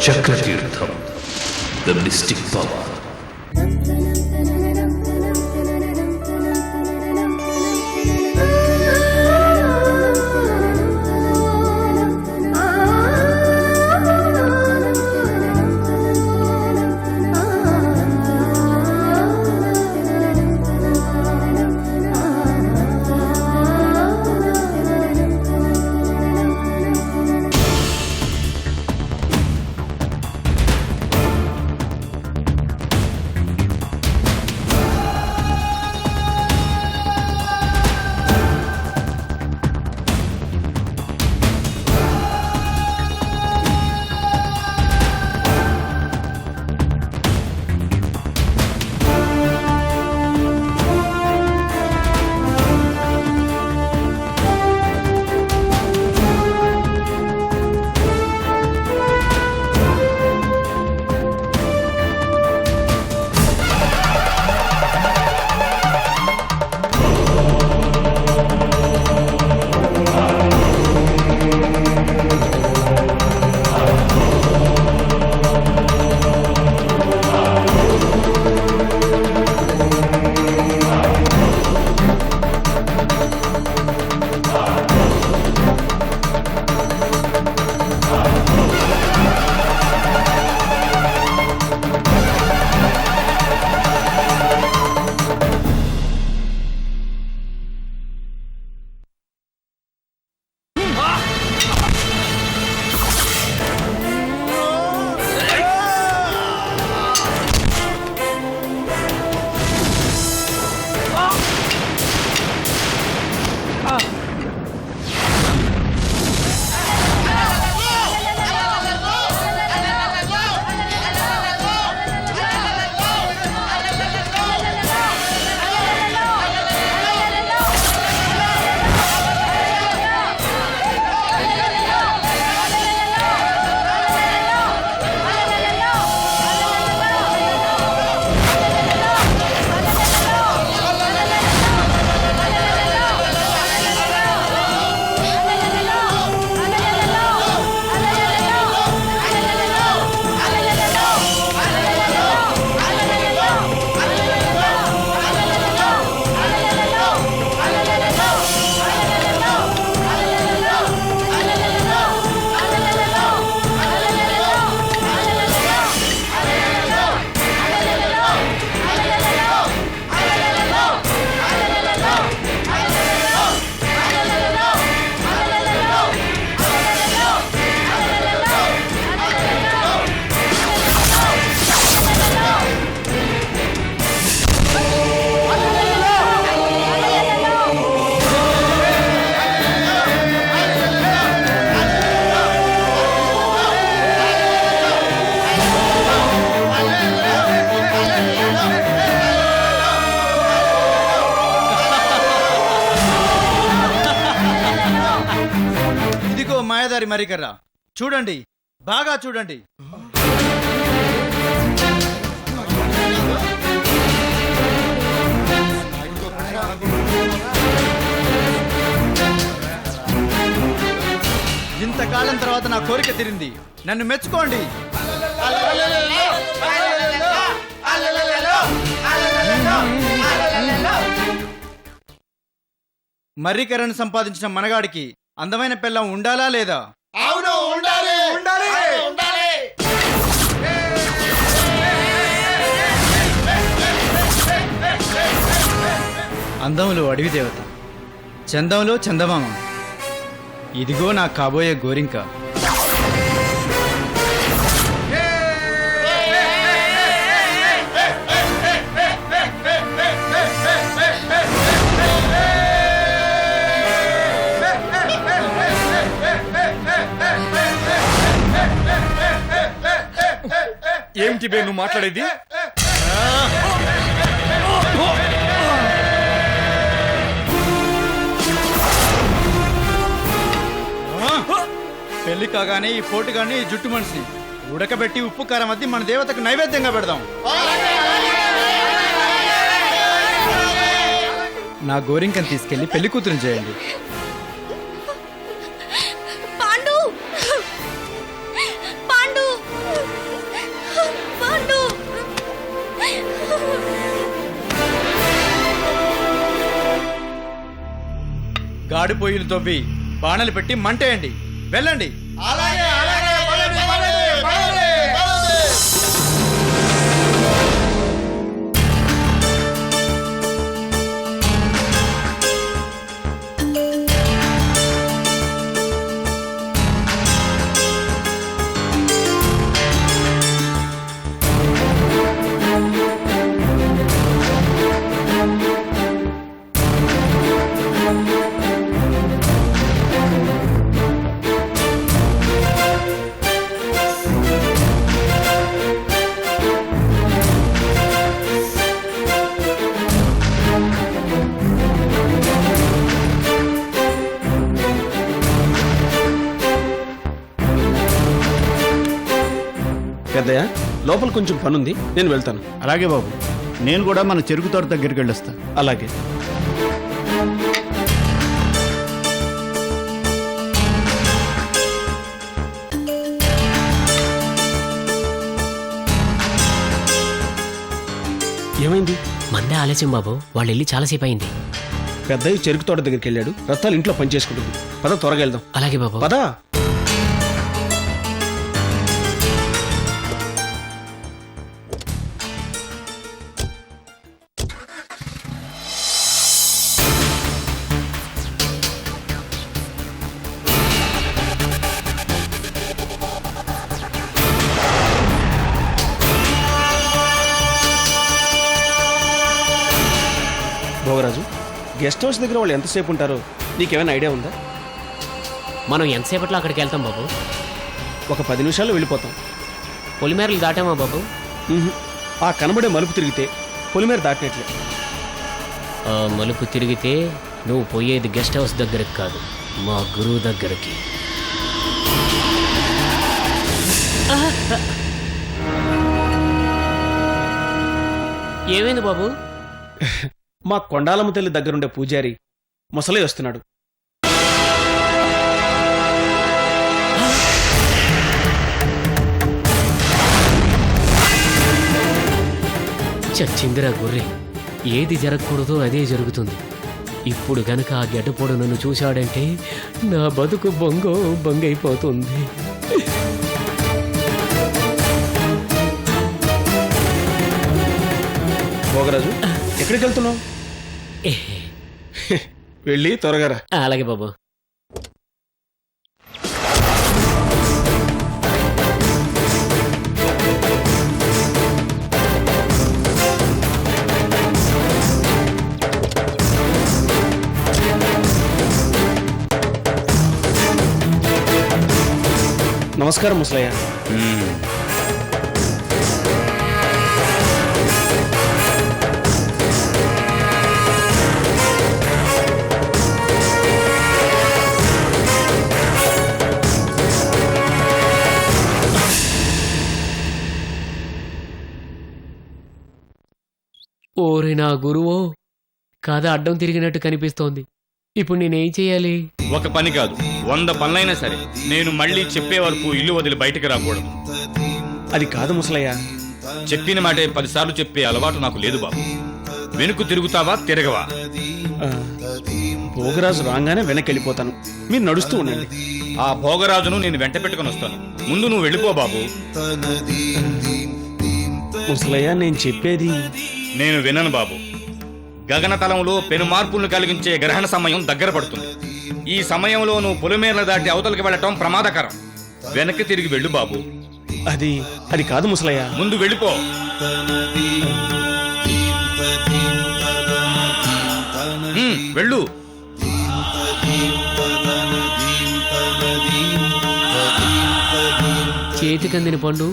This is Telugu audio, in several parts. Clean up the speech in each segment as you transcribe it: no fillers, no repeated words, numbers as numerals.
చక్రతీర్థం, ద మిస్టిక్ పవర్. మాయదారి మరికర్ర చూడండి, బాగా చూడండి. ఇంతకాలం తర్వాత నా కోరిక తీరింది, నన్ను మెచ్చుకోండి. మర్రికర్రను సంపాదించిన మనగాడికి అందమైన పిల్లం ఉండాలా లేదా? అవును, ఉండాలి, ఉండాలి, ఉండాలి. అందంలో అడవి దేవత, చందంలో చందమామ, ఇదిగో నా కాబోయే గోరింక. ఏమిటి బే నువ్వు మాట్లాడేది? పెళ్లి కాగానే ఈ పోటుగాన్ని ఈ జుట్టు మనిషిని ఉడకబెట్టి ఉప్పు కారం అద్ది మన దేవతకు నైవేద్యంగా పెడదాం. నా గోరింకని తీసుకెళ్లి పెళ్లి కూతురు చేయండి. పాండు, పాండు, మాడి పొయ్యిలు తవ్వి బాణలు పెట్టి మంటేయండి. వెళ్ళండి. అలాగే అలాగే పదండి, పదండి, పదండి, పదండి. పెద్దయ్య, లోపల కొంచెం పనుంది, నేను వెళ్తాను. అలాగే బాబు, నేను కూడా మన చెరుకు తోట దగ్గరికి వెళ్ళొస్తా. అలాగే. ఏమైంది? మందే ఆలస్యం బాబు, వాళ్ళు వెళ్ళి చాలాసేపు అయింది. పెద్దయ్య చెరుకు తోట దగ్గరికి వెళ్ళాడు, రత్తాలు ఇంట్లో పని చేసుకుంటుంది. పద, త్వరగా వెళ్దాం. అలాగే బాబు. పదా. భోగరాజు, గెస్ట్ హౌస్ దగ్గర వాళ్ళు ఎంతసేపు ఉంటారో నీకేమైనా ఐడియా ఉందా? మనం ఎంతసేపట్లో అక్కడికి వెళ్తాం బాబు? ఒక 10 నిమిషాల్లో వెళ్ళిపోతాం. పొలిమేరలు దాటామా బాబు? ఆ కనబడే మలుపు తిరిగితే పొలిమేర దాటినట్లే. ఆ మలుపు తిరిగితే నువ్వు పోయేది గెస్ట్ హౌస్ దగ్గరికి కాదు, మా గురువు దగ్గరికి. ఏమైంది బాబు? మా కొండాలమ్మ తల్లి దగ్గరుండే పూజారి ముసలై వస్తున్నాడు. చచ్చిందిరా గొర్రె, ఏది జరగకూడదో అదే జరుగుతుంది. ఇప్పుడు గనక ఆ గెడ్డపోడు నన్ను చూశాడంటే నా బతుకు బొంగైపోతుంది. భోగరాజు, ఎక్కడికి వెళ్తున్నావు? వెళ్ళి త్వరగా రా. అలాగే బాబు. నమస్కారం ముసలయ్య. ఓరి నా గురువో, కథ అడ్డం తిరిగినట్టు కనిపిస్తోంది. ఇప్పుడు నేనేం చేయాలి? ఒక పని కాదు, 100 పనులైనా సరే నేను మళ్ళీ చెప్పే వరకు ఇల్లు వదిలి బయటకు రాకూడదు. అది కాదు ముసలయ్య. చెప్పిన మాటే 10 సార్లు చెప్పే అలవాటు నాకు లేదు బాబు. వెనుకు తిరుగుతావా తిరగవా? భోగరాజు రాగానే వెనక్కి వెళ్ళిపోతాను, మీరు నడుస్తూ ఉండండి. ఆ భోగరాజును నేను వెంట పెట్టుకుని వస్తాను. ముందు నువ్వు వెళ్ళిపో బాబు. ముసలయ్య, నేను చెప్పేది. నేను వినను బాబు. గగనతలంలో పెను మార్పులను కలిగించే గ్రహణ సమయం దగ్గర పడుతుంది. ఈ సమయంలో నువ్వు పొలిమేరలు దాటి అవతలకి వెళ్ళటం ప్రమాదకరం. వెనక్కి తిరిగి వెళ్ళు బాబు. అది కాదు ముసలయ్య. ముందు వెళ్ళిపో. వెళ్ళు. చేతికందిన పండు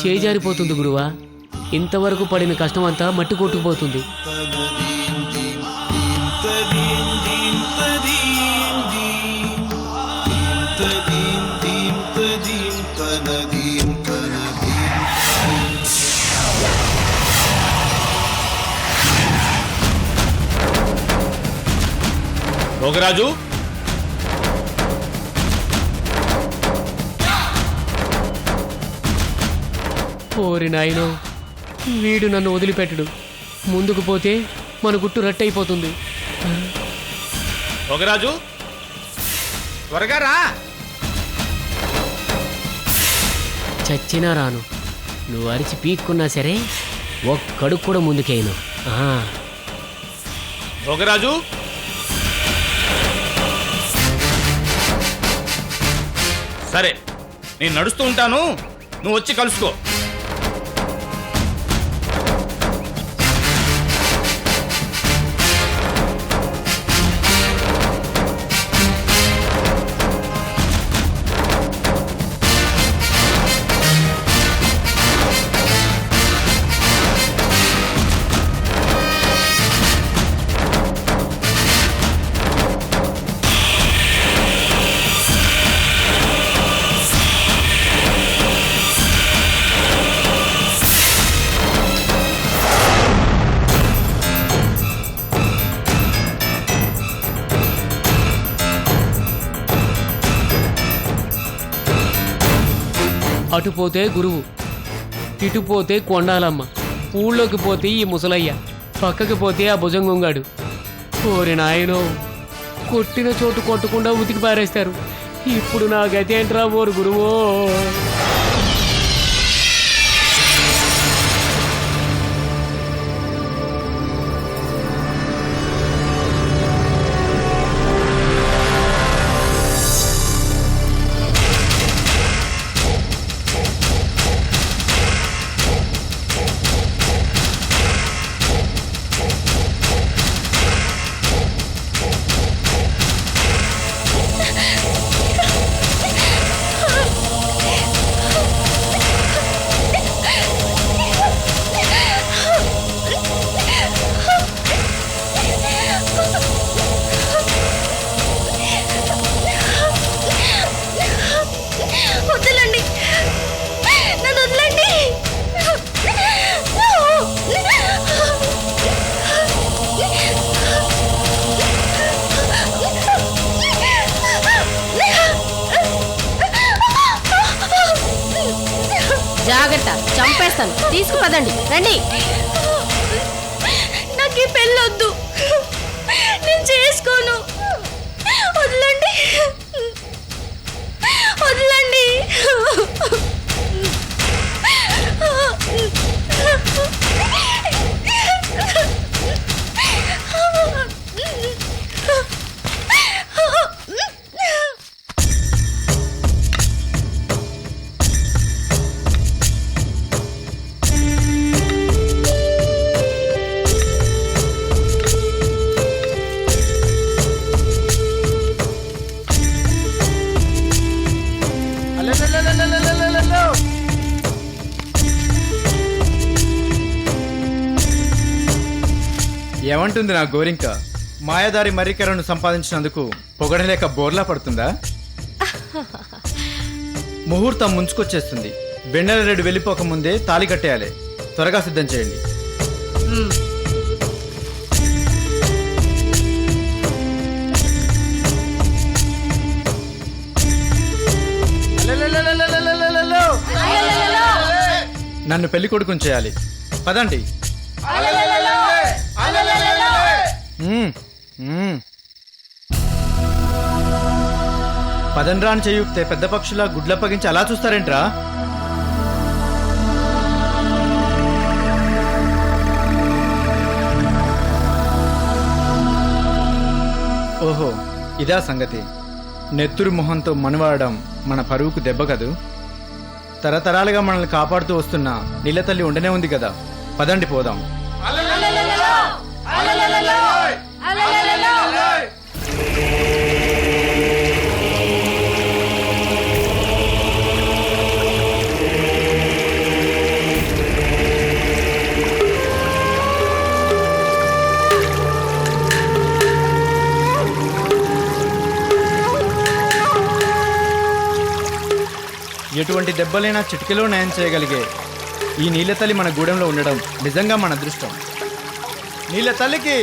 చేజారిపోతుంది గురువా. ఇంతవరకు పడిన కష్టం అంతా మట్టి కొట్టుకుపోతుంది. భోగరాజు, ఓరి నాయనో, వీడు నన్ను వదిలిపెట్టడు. ముందుకు పోతే మన గుట్టు రట్టయిపోతుంది. భోగరాజు, త్వరగా రా. చచ్చినా రాను. నువ్వు అరిచి పీక్కున్నా సరే ఒక్కడుగు కూడా ముందుకేయను. భోగరాజు, సరే నేను నడుస్తూ ఉంటాను, నువ్వు వచ్చి కలుసుకో. అటుపోతే గురువు, ఇటుపోతే కొండాలమ్మ, ఊళ్ళోకి పోతే ఈ ముసలయ్య, పక్కకి పోతే ఆ భుజంగొంగాడు. ఓరి నాయనో, కొట్టిన చోటు కొట్టకుండా ఉతికి పారేస్తారు. ఇప్పుడు నా గతి ఏంట్రా ఓరు గురువో. వదలండి, నన్ను వదలండి. జాగ్రత్త, చంపేస్తాను. తీసుకుపదండి, రండి. నాకు ఈ పెళ్ళొద్దు, నేను చేసుకోను. వదలండి, వదలండి. ఏమంటుంది నా గోరింక? మాయాదారి మర్రికరను సంపాదించినందుకు పొగడలేక బోర్లా పడుతుందా? ముహూర్తం ముంచుకొచ్చేస్తుంది. వెన్నెల రెడ్డి వెళ్ళిపోక ముందే తాళి కట్టేయాలి. త్వరగా సిద్ధం చేయండి. నన్ను పెళ్లి కొడుకుని చేయాలి. పదండి. పదండ్రా అని చెయ్యుక్తే పెద్ద పక్షులా గుడ్లప్పగించి అలా చూస్తారేంట్రా? ఓహో, ఇదా సంగతి. నెత్తురు మొహంతో మనవాడడం మన పరువుకు దెబ్బ కదూ. తరతరాలుగా మనల్ని కాపాడుతూ వస్తున్న నీలతల్లి ఉండనే ఉంది కదా. పదండి పోదాం. ఎటువంటి దెబ్బలైనా చిటికెలో నయం చేయగలిగే ఈ నీలతల్లి మన గూడెంలో ఉండడం నిజంగా మన అదృష్టం. నీలతల్లికి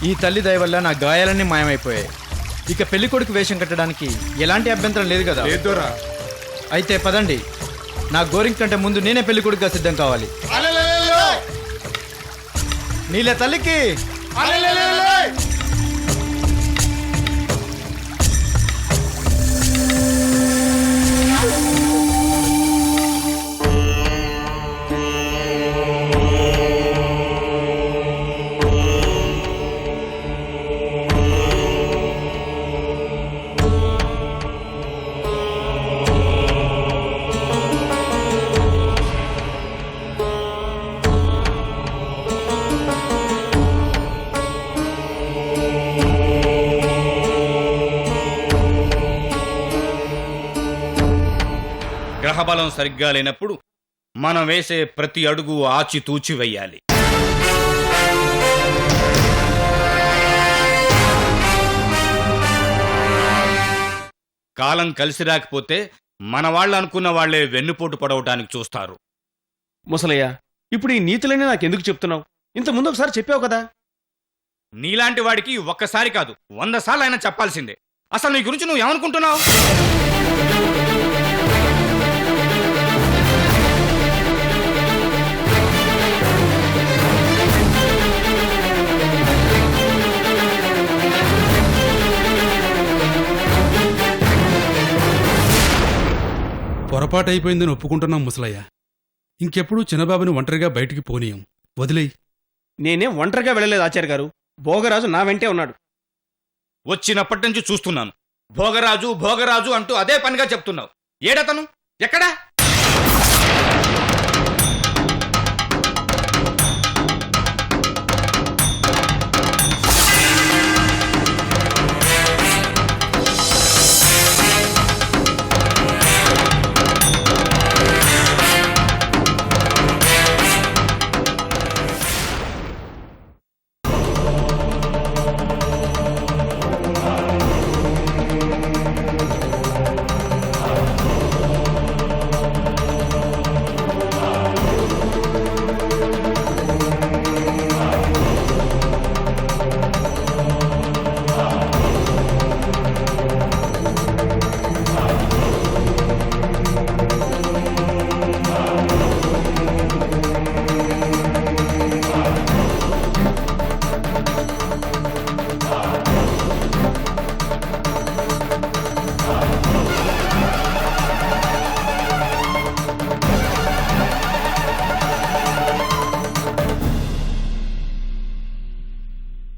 ఈ తల్లి దయ వల్ల నా గాయాలన్నీ మాయమైపోయాయి. ఇక పెళ్లి కొడుకు వేషం కట్టడానికి ఎలాంటి అభ్యంతరం లేదు కదా? లేదురా. అయితే పదండి, నా గోరింగ్ కంటే ముందు నేనే పెళ్లి కొడుకుగా సిద్ధం కావాలి. నీళ్ళ తల్లికి గ్రహబలం సరిగ్గా లేనప్పుడు మనం వేసే ప్రతి అడుగు ఆచితూచి వెయ్యాలి. కాలం కలిసి రాకపోతే మన వాళ్ళు అనుకున్న వాళ్లే వెన్నుపోటు పడవటానికి చూస్తారు. ముసలయ్య, ఇప్పుడు ఈ నీతులన్నీ నాకెందుకు చెప్తున్నావు? ఇంత ముందు ఒకసారి చెప్పావు కదా. నీలాంటి వాడికి ఒక్కసారి కాదు 100 సార్లు అయినా చెప్పాల్సిందే. అసలు నీ గురించి నువ్వు ఏమనుకుంటున్నావు? పొరపాటు అయిపోయిందని ఒప్పుకుంటున్నాం ముసలయ్య. ఇంకెప్పుడు చిన్నబాబుని ఒంటరిగా బయటికి పోనీయం. వదిలేయి. నేనేం ఒంటరిగా వెళ్ళలేదు ఆచార్య గారు. భోగరాజు నా వెంటే ఉన్నాడు. వచ్చినప్పటి నుంచి చూస్తున్నాను. భోగరాజు భోగరాజు అంటూ అదే పనిగా చెప్తున్నావు. ఏడతను ఎక్కడా?